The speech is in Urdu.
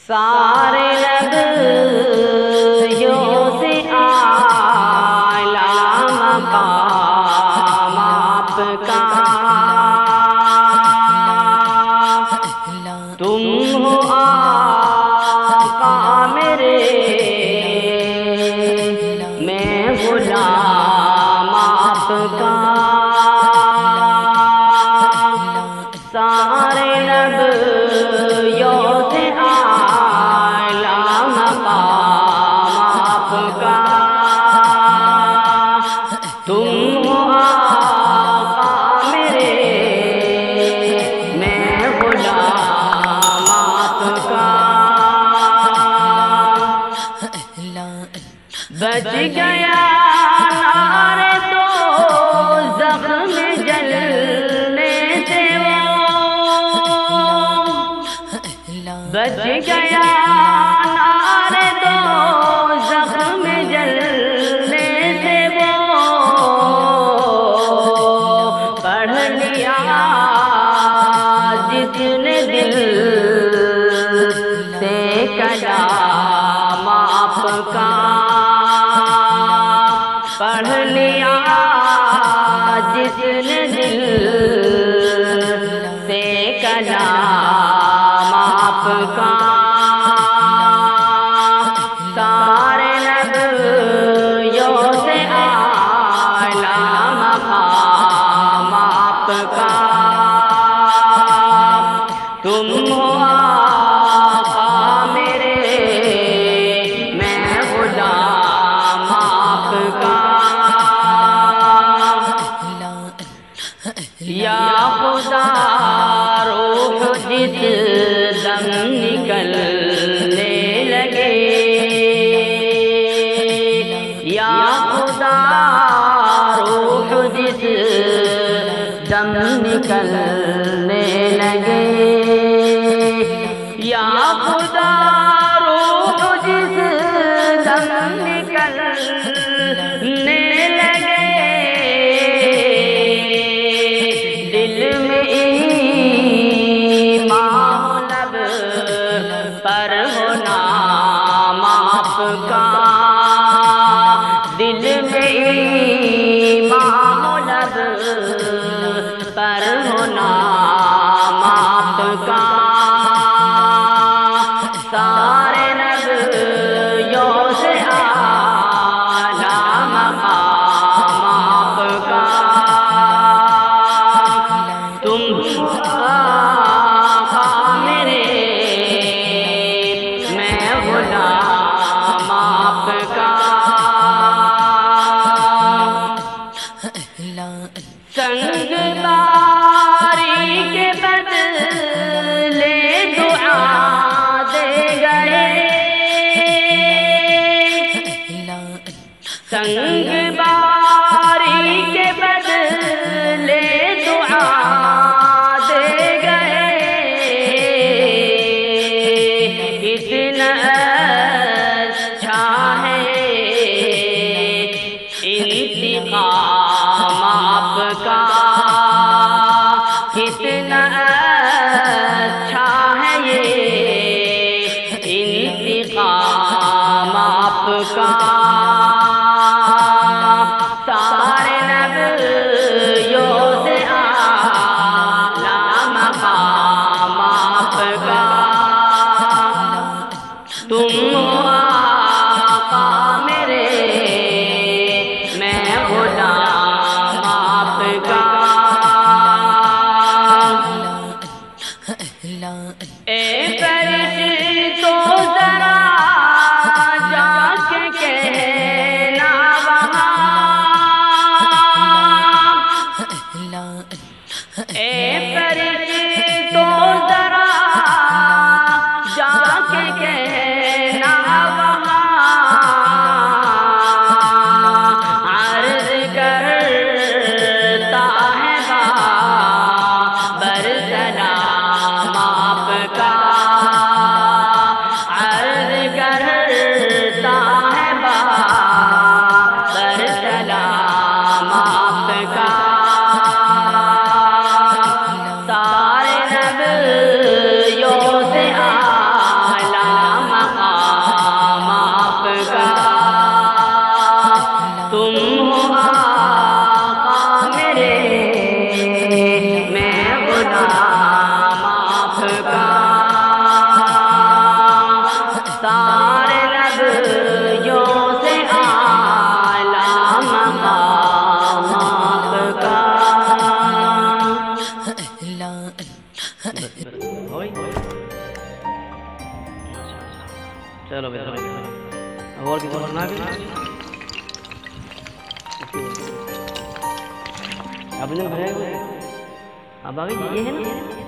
سارے نبیوں سے اعلیٰ مقام آپ کا، تم ہو آقا میرے، میں غلام آپ کا۔ سارے نبیوں سے اعلیٰ مقام آپ کا، تم ہو آقا میرے، میں غلام آپ کا۔ بچ گیا نار دوزخ میں جلنے سے وہ، بچ گیا نار دوزخ میں جلنے سے وہ، پڑھ لیا جس نے دل سے کلام آپ کا، پڑھ لیا جس نے دل سے کلام آپ کا۔ سارے نبیوں سے اعلیٰ مقام آپ کا، تم ہو آقا میرے، میں غلام آپ کا۔ یا خدا روح جس دم نکلنے لگے، یا خدا روح جس دم نکلنے لگے، یا خدا روح جس دم نکلنے لگے، دل میں ایمان لب پر ہو نام آپ کا، دل میں ایمان لب پر ہو نام آپ کا۔ سارے نبیوں سے اعلیٰ مقام آپ کا، تم آقا میرے، میں غلام آپ کا۔ سنگ باری کے بدلے دعا دے گئے، سنگ باری کے بدلے دعا دے گئے، کتنا اچھا ہے انتقام آپ کا، کتنا اچھا ہے یہ انتقام آپ کا۔ سارے نبیوں سے اعلیٰ مقام آپ کا، تم ہو آقا میرے، میں غلام آپ کا۔ اے فرشتوں ذرا جا کے کہنا وہاں، اے فرشتوں ذرا جا کے کہنا وہاں، عرض کرتا ہے بابر سلام آپ کا، چلو بھائی اور کسی کو سنا بھی اب نے بھرے اب آگے یہ ہے نا